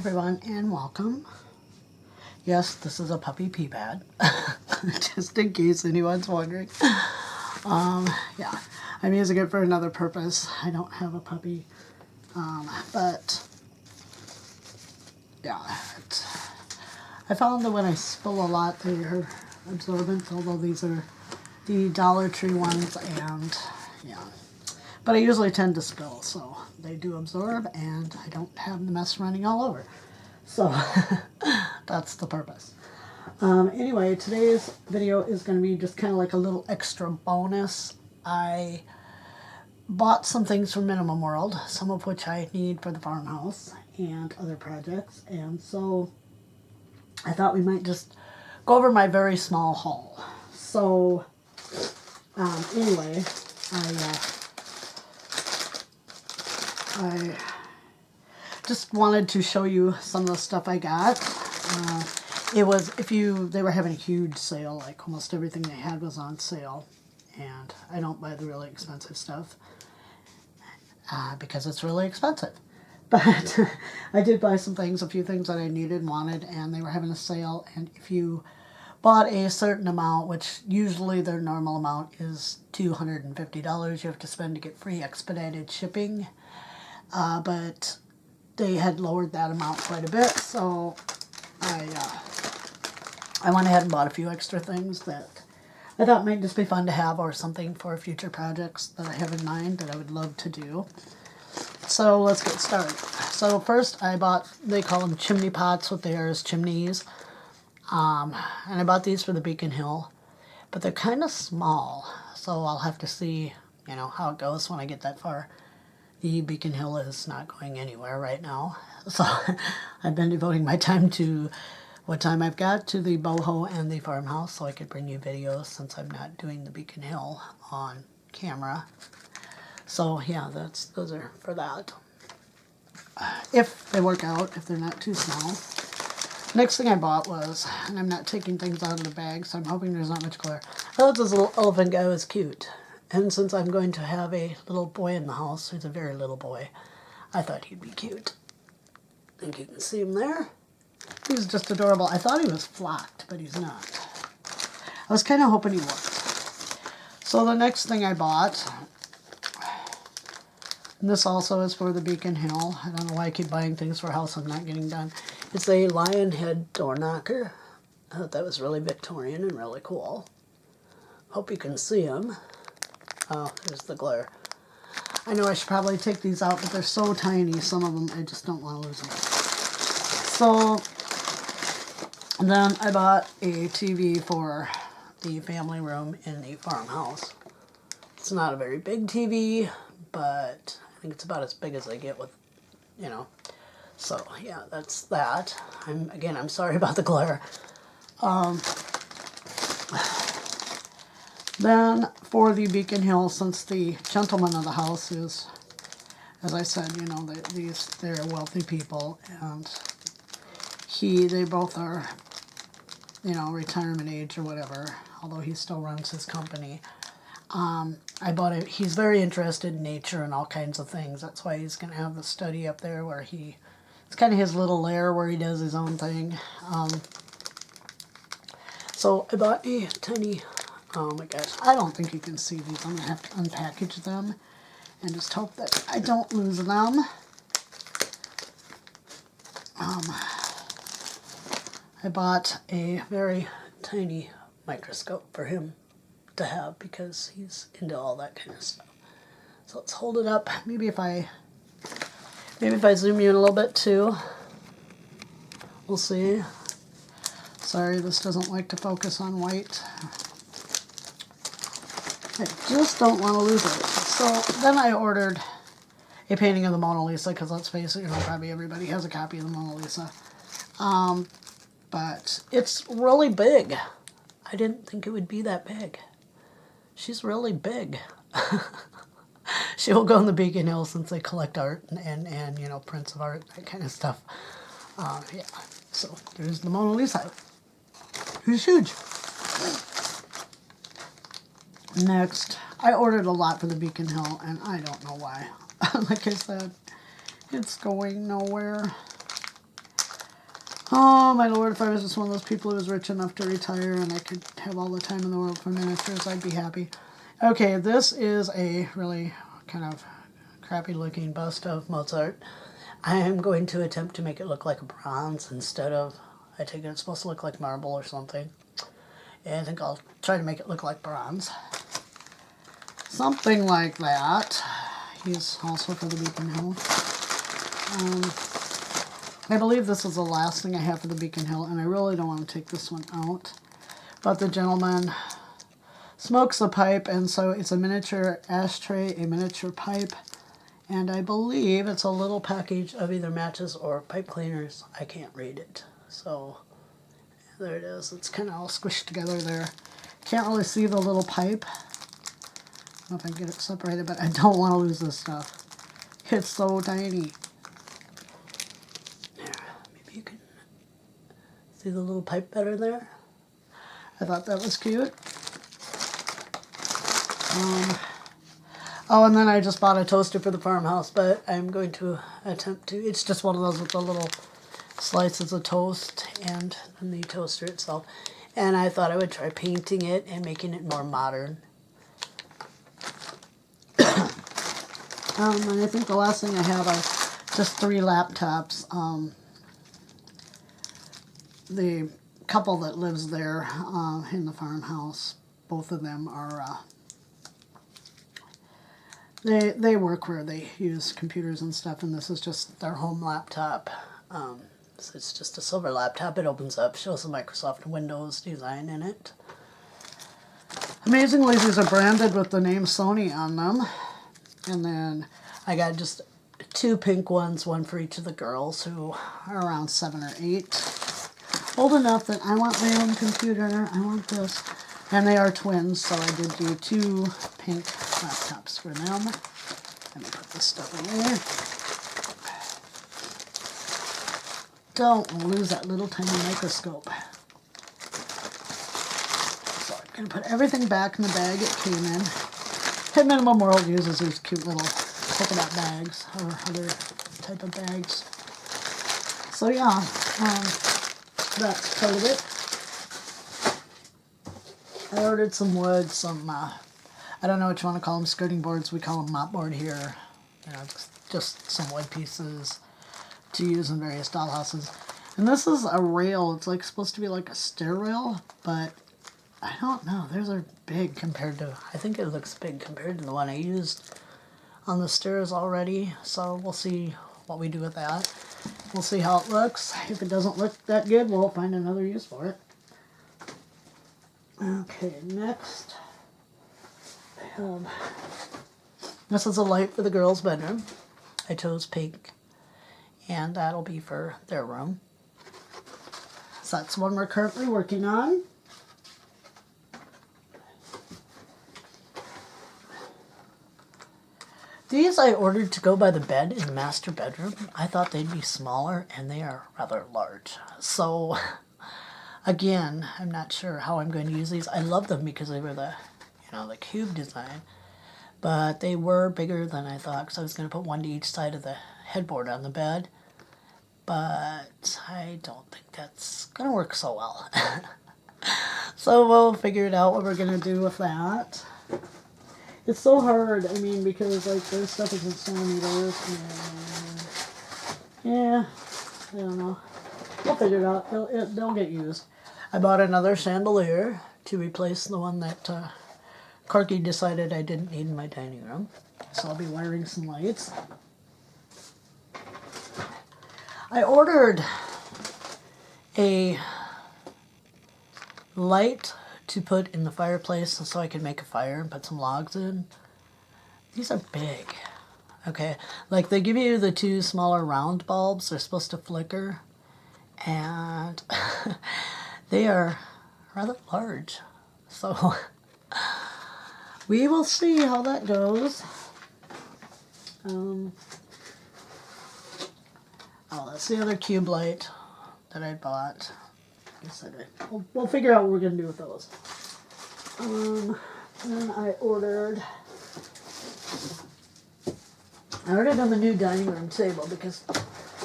Everyone, and welcome. Yes, this is a puppy pee pad, just in case anyone's wondering. Yeah, I'm using it for another purpose. I don't have a puppy, but yeah, I found that when I spill a lot, they are absorbent, although these are the Dollar Tree ones, and yeah. But I usually tend to spill, so they do absorb, and I don't have the mess running all over. So that's the purpose. Anyway, today's video is going to be just kind of like a little extra bonus. I bought some things from Minimum World, some of which I need for the farmhouse and other projects, and so I thought we might just go over my very small haul. So anyway, I just wanted to show you some of the stuff I got. They were having a huge sale, like almost everything they had was on sale. And I don't buy the really expensive stuff because it's really expensive. But I did buy some things, a few things that I needed and wanted, and they were having a sale. And if you bought a certain amount, which usually their normal amount is $250 you have to spend to get free expedited shipping. But they had lowered that amount quite a bit, so I went ahead and bought a few extra things that I thought might just be fun to have, or something for future projects that I have in mind that I would love to do. So let's get started. So first I bought, they call them chimney pots, what they are is chimneys. And I bought these for the Beacon Hill, but they're kind of small, so I'll have to see, how it goes when I get that far. The Beacon Hill is not going anywhere right now, so I've been devoting my time to what time I've got to the boho and the farmhouse, so I could bring you videos since I'm not doing the Beacon Hill on camera. So yeah, those are for that. If they work out, if they're not too small. Next thing I bought was, and I'm not taking things out of the bag, so I'm hoping there's not much glare. I thought this little elephant guy was cute. And since I'm going to have a little boy in the house, who's a very little boy, I thought he'd be cute. I think you can see him there. He's just adorable. I thought he was flocked, but he's not. I was kind of hoping he was. So the next thing I bought, and this also is for the Beacon Hill. I don't know why I keep buying things for a house I'm not getting done. It's a lion head door knocker. I thought that was really Victorian and really cool. Hope you can see him. Oh, there's the glare. I know I should probably take these out, but they're so tiny, some of them, I just don't want to lose them. So, then I bought a TV for the family room in the farmhouse. It's not a very big TV, but I think it's about as big as I get with, So, yeah, that's that. I'm sorry about the glare. Then, for the Beacon Hill, since the gentleman of the house is, as I said, they're wealthy people, and they both are, retirement age or whatever, although he still runs his company. I bought it. He's very interested in nature and all kinds of things. That's why he's going to have the study up there where it's kind of his little lair where he does his own thing. So I bought a tiny, oh my gosh, I don't think you can see these. I'm going to have to unpackage them and just hope that I don't lose them. I bought a very tiny microscope for him to have because he's into all that kind of stuff. So let's hold it up. Maybe if I zoom you in a little bit too. We'll see. Sorry, this doesn't like to focus on white. I just don't want to lose it. So then I ordered a painting of the Mona Lisa, because let's face it, probably everybody has a copy of the Mona Lisa. But it's really big. I didn't think it would be that big. She's really big. She will go in the Beacon Hill since they collect art and prints of art, that kind of stuff. Yeah, so there's the Mona Lisa. Who's huge. Next, I ordered a lot for the Beacon Hill, and I don't know why. Like I said, it's going nowhere. Oh, my lord, if I was just one of those people who was rich enough to retire and I could have all the time in the world for miniatures, I'd be happy. Okay, this is a really kind of crappy looking bust of Mozart. I am going to attempt to make it look like a bronze instead of, I think it's supposed to look like marble or something. And I think I'll try to make it look like bronze. Something like that. He's also for the Beacon Hill. I believe this is the last thing I have for the Beacon Hill, and I really don't want to take this one out. But the gentleman smokes a pipe, and so it's a miniature ashtray, a miniature pipe, and I believe it's a little package of either matches or pipe cleaners. I can't read it. So there it is. It's kind of all squished together there. Can't really see the little pipe. I don't know if I can get it separated, but I don't want to lose this stuff. It's so tiny. There, maybe you can see the little pipe better there. I thought that was cute. Oh, and then I just bought a toaster for the farmhouse, but I'm going to attempt to, it's just one of those with the little slices of toast and then the toaster itself. And I thought I would try painting it and making it more modern. And I think the last thing I have are just 3 laptops. The couple that lives there in the farmhouse, both of them are, they work where they use computers and stuff, and this is just their home laptop. So it's just a silver laptop. It opens up, shows the Microsoft Windows design in it. Amazingly, these are branded with the name Sony on them. And then I got just 2 pink ones, one for each of the girls who are around 7 or 8. Old enough that I want my own computer. I want this. And they are twins, so I did do 2 pink laptops for them. Let me put this stuff away. Don't lose that little tiny microscope. So I'm going to put everything back in the bag it came in. Hit Minimum World uses these cute little polka dot bags or other type of bags. So yeah, that's part of it. I ordered some wood, some, I don't know what you want to call them, skirting boards. We call them mop board here. You know, just some wood pieces to use in various dollhouses. And this is a rail. It's like supposed to be like a stair rail, but I don't know. Those are big compared to, I think it looks big compared to the one I used on the stairs already. So we'll see what we do with that. We'll see how it looks. If it doesn't look that good, we'll find another use for it. Okay, next I have, this is a light for the girls' bedroom. I chose pink, and that'll be for their room. So that's one we're currently working on. These I ordered to go by the bed in the master bedroom. I thought they'd be smaller, and they are rather large. So, again, I'm not sure how I'm going to use these. I love them because they were the, the cube design. But they were bigger than I thought, because I was going to put one to each side of the headboard on the bed. But I don't think that's going to work so well. So we'll figure it out what we're going to do with that. It's so hard, I mean, because, like, their stuff is in centimeters, and, yeah, I don't know. We'll figure it out. They'll get used. I bought another chandelier to replace the one that Corky decided I didn't need in my dining room. So I'll be wiring some lights. I ordered a light to put in the fireplace so I could make a fire and put some logs in. These are big. Okay, like they give you the 2 smaller round bulbs. They're supposed to flicker. And they are rather large. So we will see how that goes. Oh, that's the other cube light that I bought. We'll figure out what we're going to do with those. Then I ordered them a new dining room table because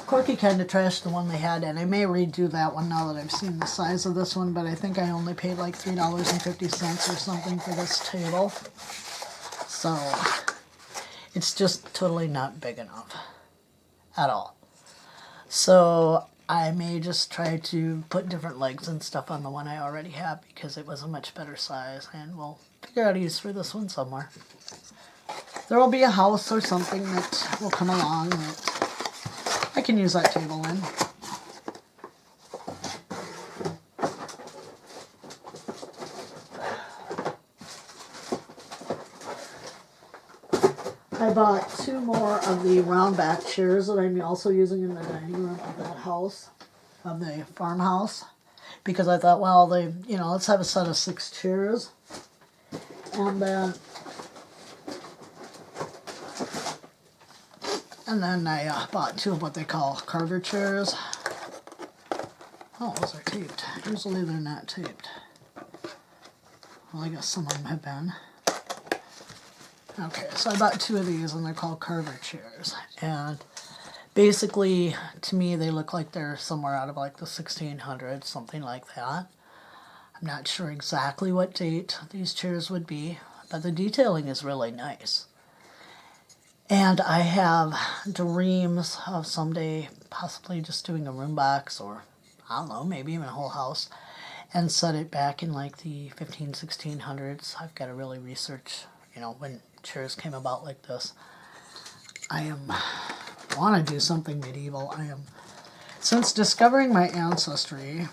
Corky kind of trashed the one they had, and I may redo that one now that I've seen the size of this one, but I think I only paid like $3.50 or something for this table. So it's just totally not big enough at all. So I may just try to put different legs and stuff on the one I already have because it was a much better size, and we'll figure out a use for this one somewhere. There will be a house or something that will come along that I can use that table in. I bought 2 more of the round back chairs that I'm also using in the dining room of that house, of the farmhouse, because I thought, well, let's have a set of 6 chairs. And then I bought 2 of what they call carver chairs. Oh, those are taped. Usually they're not taped. Well, I guess some of them have been. Okay, so I bought 2 of these, and they're called carver chairs. And basically, to me, they look like they're somewhere out of like the 1600s, something like that. I'm not sure exactly what date these chairs would be, but the detailing is really nice. And I have dreams of someday possibly just doing a room box, or I don't know, maybe even a whole house, and set it back in like the 1600s. I've got to really research, when chairs came about like this. I want to do something medieval. Since discovering my ancestry,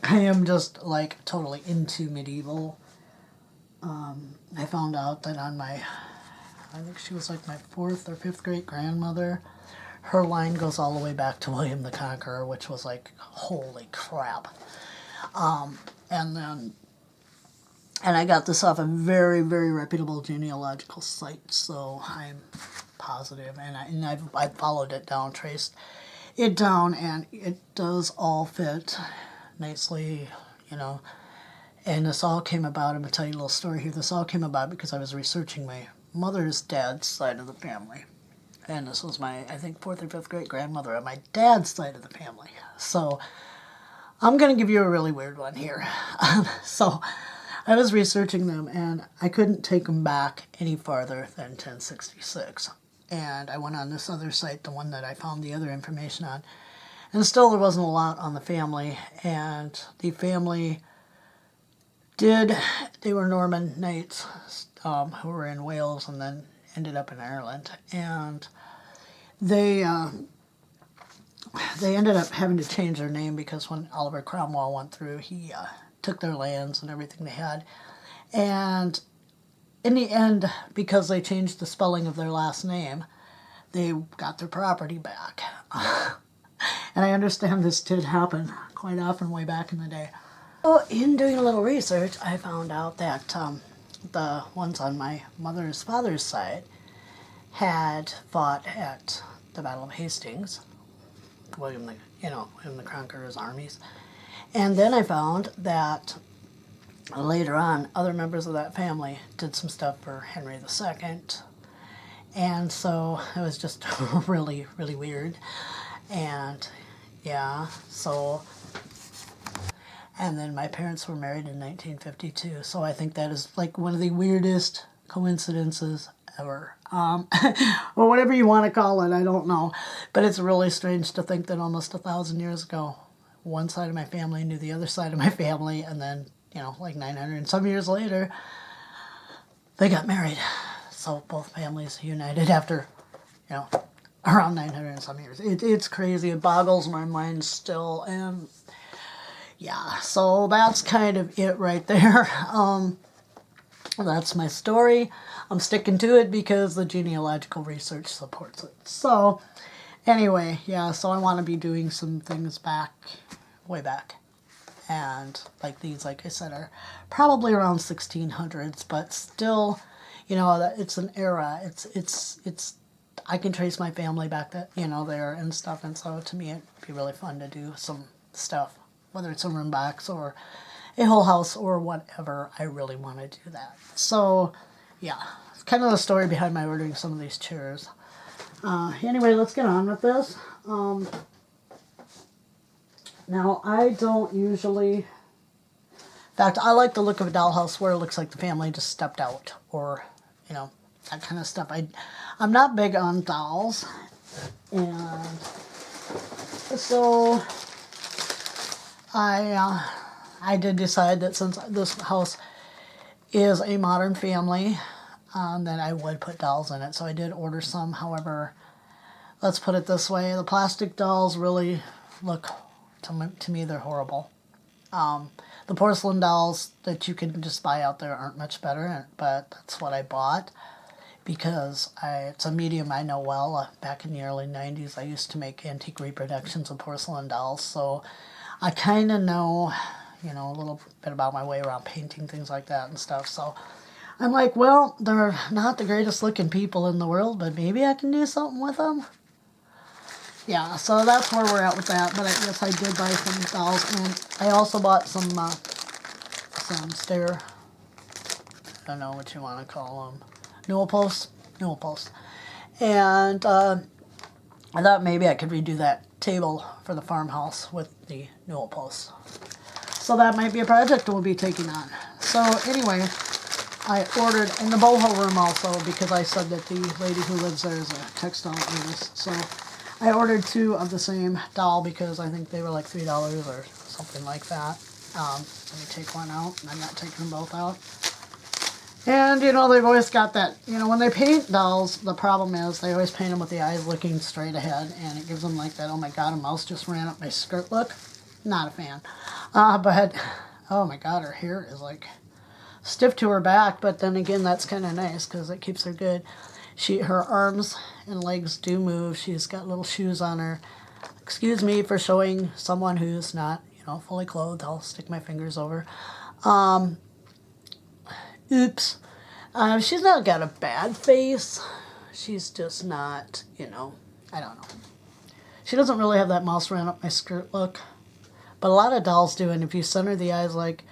I am just like totally into medieval. I found out that I think she was like my 4th or 5th great grandmother. Her line goes all the way back to William the Conqueror, which was like, holy crap. And I got this off a very, very reputable genealogical site, so I'm positive. And I followed it down, traced it down, and it does all fit nicely, And this all came about, I'm going to tell you a little story here. This all came about because I was researching my mother's dad's side of the family. And this was my, I think, 4th or 5th great grandmother on my dad's side of the family. So I'm going to give you a really weird one here. So I was researching them, and I couldn't take them back any farther than 1066. And I went on this other site, the one that I found the other information on. And still there wasn't a lot on the family. And the family they were Norman knights who were in Wales and then ended up in Ireland. And they ended up having to change their name because when Oliver Cromwell went through, he took their lands and everything they had. And in the end, because they changed the spelling of their last name, they got their property back. And I understand this did happen quite often way back in the day. So in doing a little research, I found out that the ones on my mother's father's side had fought at the Battle of Hastings, William the Conqueror's armies. And then I found that later on, other members of that family did some stuff for Henry II. And so it was just really, really weird. And yeah, so... And then my parents were married in 1952, so I think that is like one of the weirdest coincidences ever. Or whatever you want to call it, I don't know. But it's really strange to think that almost 1,000 years ago, one side of my family knew the other side of my family, and then, like 900 and some years later, they got married. So both families united after, around 900 and some years. It's crazy. It boggles my mind still, and... yeah, so that's kind of it right there. That's my story. I'm sticking to it because the genealogical research supports it. So, anyway, yeah, so I want to be doing some things way back. And, like these, like I said, are probably around 1600s, but still, it's an era. It's I can trace my family back there and stuff, and so to me it'd be really fun to do some stuff. Whether it's a room box or a whole house or whatever, I really want to do that. So, yeah, it's kind of the story behind my ordering some of these chairs. Anyway, let's get on with this. Now, I don't usually... In fact, I like the look of a dollhouse where it looks like the family just stepped out, or, you know, that kind of stuff. I'm not big on dolls, and so I did decide that since this house is a modern family, that I would put dolls in it. So I did order some. However, let's put it this way: the plastic dolls really look, to me, they're horrible. The porcelain dolls that you can just buy out there aren't much better, but that's what I bought because it's a medium I know well. Back in the early 90s, I used to make antique reproductions of porcelain dolls, so I kind of know, you know, a little bit about my way around painting things like that and stuff. So I'm like, well, they're not the greatest looking people in the world, but maybe I can do something with them. Yeah, so that's where we're at with that. But yes, I did buy some dolls, and I also bought some stair, I don't know what you want to call them, newel posts. And I thought maybe I could redo that table for the farmhouse with the newel posts. So that might be a project we'll be taking on. So anyway, I ordered in the boho room also, because I said that the lady who lives there is a textile artist. So I ordered 2 of the same doll because I think they were like $3 or something like that. Let me take one out. I'm not taking them both out. And, you know, they've always got that, you know, when they paint dolls, the problem is they always paint them with the eyes looking straight ahead, and it gives them like that, oh my god, a mouse just ran up my skirt look. Not a fan. But, oh my god, her hair is like stiff to her back, but then again, that's kind of nice because it keeps her good. Her arms and legs do move. She's got little shoes on her. Excuse me for showing someone who's not, you know, fully clothed. I'll stick my fingers over. Oops. She's not got a bad face. She's just not, you know, I don't know. She doesn't really have that mouse ran up my skirt look. But a lot of dolls do, and if you center the eyes like,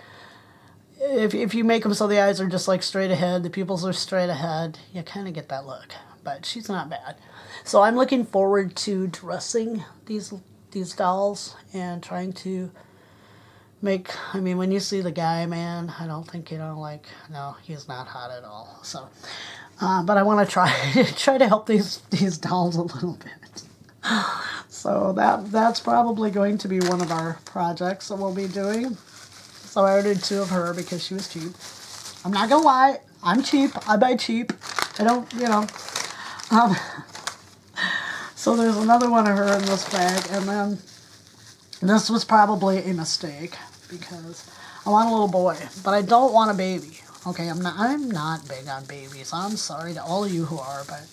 if you make them so the eyes are just like straight ahead, the pupils are straight ahead, you kind of get that look. But she's not bad. So I'm looking forward to dressing these dolls and trying to make, I mean, when you see the guy, man, I don't think, you know, like, no, he's not hot at all. So, but I want to try to help these dolls a little bit. So that's probably going to be one of our projects that we'll be doing. So I ordered 2 of her because she was cheap. I'm not gonna lie, I'm cheap. I buy cheap. I don't, you know. So there's another one of her in this bag, and then this was probably a mistake because I want a little boy, but I don't want a baby. Okay, I'm not big on babies. I'm sorry to all of you who are, but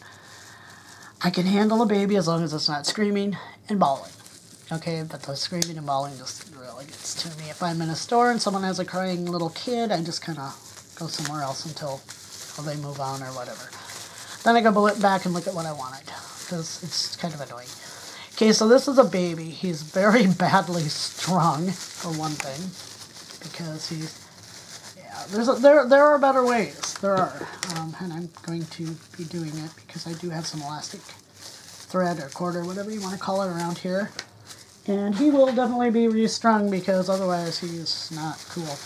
I can handle a baby as long as it's not screaming and bawling. Okay, but the screaming and bawling just really gets to me. If I'm in a store and someone has a crying little kid, I just kind of go somewhere else until they move on or whatever. Then I go back and look at what I wanted, because it's kind of annoying. Okay, so this is a baby. He's very badly strung, for one thing, because there are better ways. There are, and I'm going to be doing it because I do have some elastic thread or cord or whatever you want to call it around here. And he will definitely be restrung because otherwise he's not cool.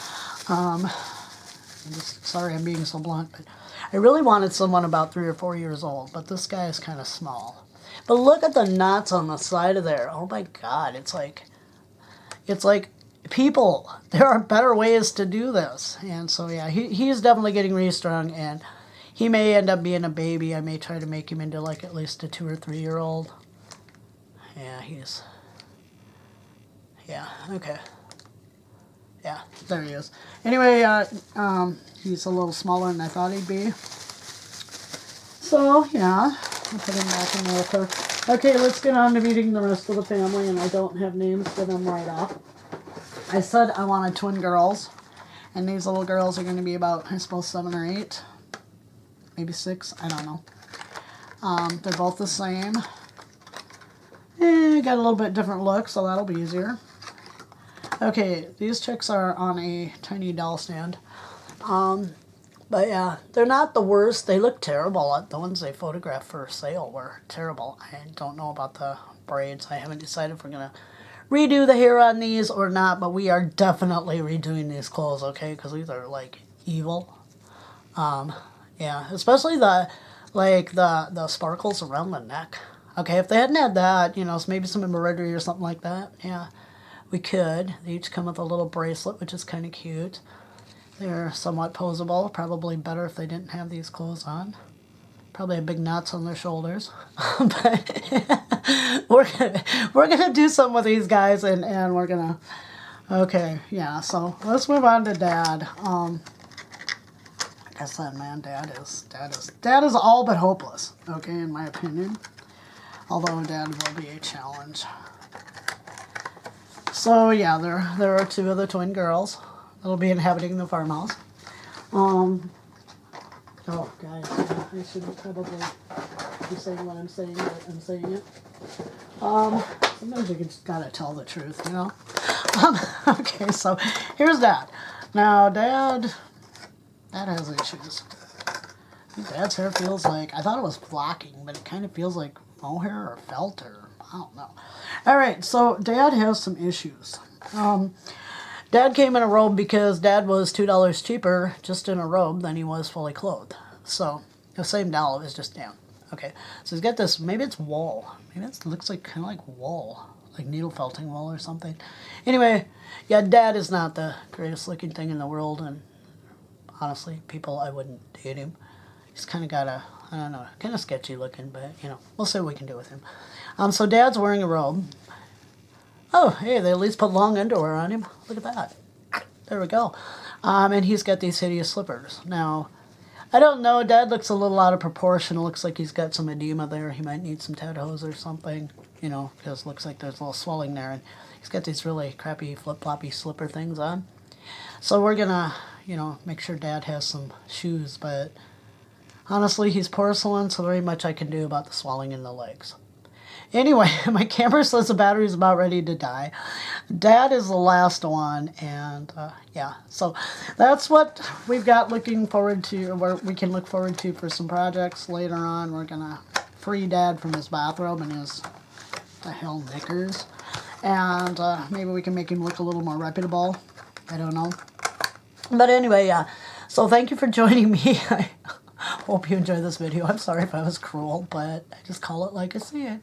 I'm just sorry I'm being so blunt, but I really wanted someone about 3 or 4 years old, but this guy is kind of small. But look at the knots on the side of there. Oh my god, it's like people, there are better ways to do this. And so yeah, he's definitely getting restrung, and he may end up being a baby. I may try to make him into like at least a 2 or 3 year old. Yeah, okay. Yeah, there he is. Anyway, he's a little smaller than I thought he'd be. So, yeah, I'll put him back in there with her. Okay, let's get on to meeting the rest of the family, and I don't have names for them right off. I said I wanted twin girls, and these little girls are going to be about, I suppose, 7 or 8, maybe 6, I don't know. They're both the same. Got a little bit different look, so that'll be easier. Okay, these chicks are on a tiny doll stand. But But yeah, they're not the worst. They look terrible. The ones they photographed for sale were terrible. I don't know about the braids. I haven't decided if we're going to redo the hair on these or not, but we are definitely redoing these clothes, okay? Because these are, like, evil. Yeah, especially the sparkles around the neck. Okay, if they hadn't had that, you know, maybe some embroidery or something like that, yeah, we could. They each come with a little bracelet, which is kind of cute. They're somewhat posable. Probably better if they didn't have these clothes on. Probably have big knots on their shoulders. But we're gonna do something with these guys, and we're gonna. Okay, yeah. So let's move on to Dad. Like I said, man, Dad is all but hopeless. Okay, in my opinion. Although Dad will be a challenge. So yeah, there are two of the twin girls that'll be inhabiting the farmhouse. Oh, guys, I shouldn't probably be saying what I'm saying, but I'm saying it. Sometimes you just gotta tell the truth, you know? Okay, so here's Dad. Now, Dad has issues. Dad's hair feels like, I thought it was flocking, but it kind of feels like mohair or felt or, I don't know. All right, so Dad has some issues. Dad came in a robe because Dad was $2 cheaper just in a robe than he was fully clothed. So the same doll is just down. Okay, so he's got this, maybe it's wool. Maybe it looks like kind of like wool, like needle felting wool or something. Anyway, yeah, Dad is not the greatest looking thing in the world, and honestly, I wouldn't date him. He's kind of got a, I don't know, kind of sketchy looking, but, you know, we'll see what we can do with him. So Dad's wearing a robe. Oh, hey, they at least put long underwear on him. Look at that. There we go. And he's got these hideous slippers. Now, I don't know. Dad looks a little out of proportion. It looks like he's got some edema there. He might need some Ted-Hose or something, you know, because it looks like there's a little swelling there. And he's got these really crappy flip-floppy slipper things on. So we're going to, you know, make sure Dad has some shoes. But honestly, he's porcelain, so very much I can do about the swelling in the legs. Anyway, my camera says the battery's about ready to die. Dad is the last one, and yeah, so that's what we've got looking forward to, or we can look forward to for some projects later on. We're gonna free Dad from his bathrobe and his, the hell, knickers, and maybe we can make him look a little more reputable. I don't know. But anyway, yeah, so thank you for joining me. I hope you enjoyed this video. I'm sorry if I was cruel, but I just call it like I see it.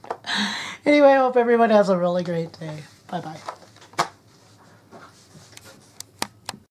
Anyway, I hope everyone has a really great day. Bye-bye.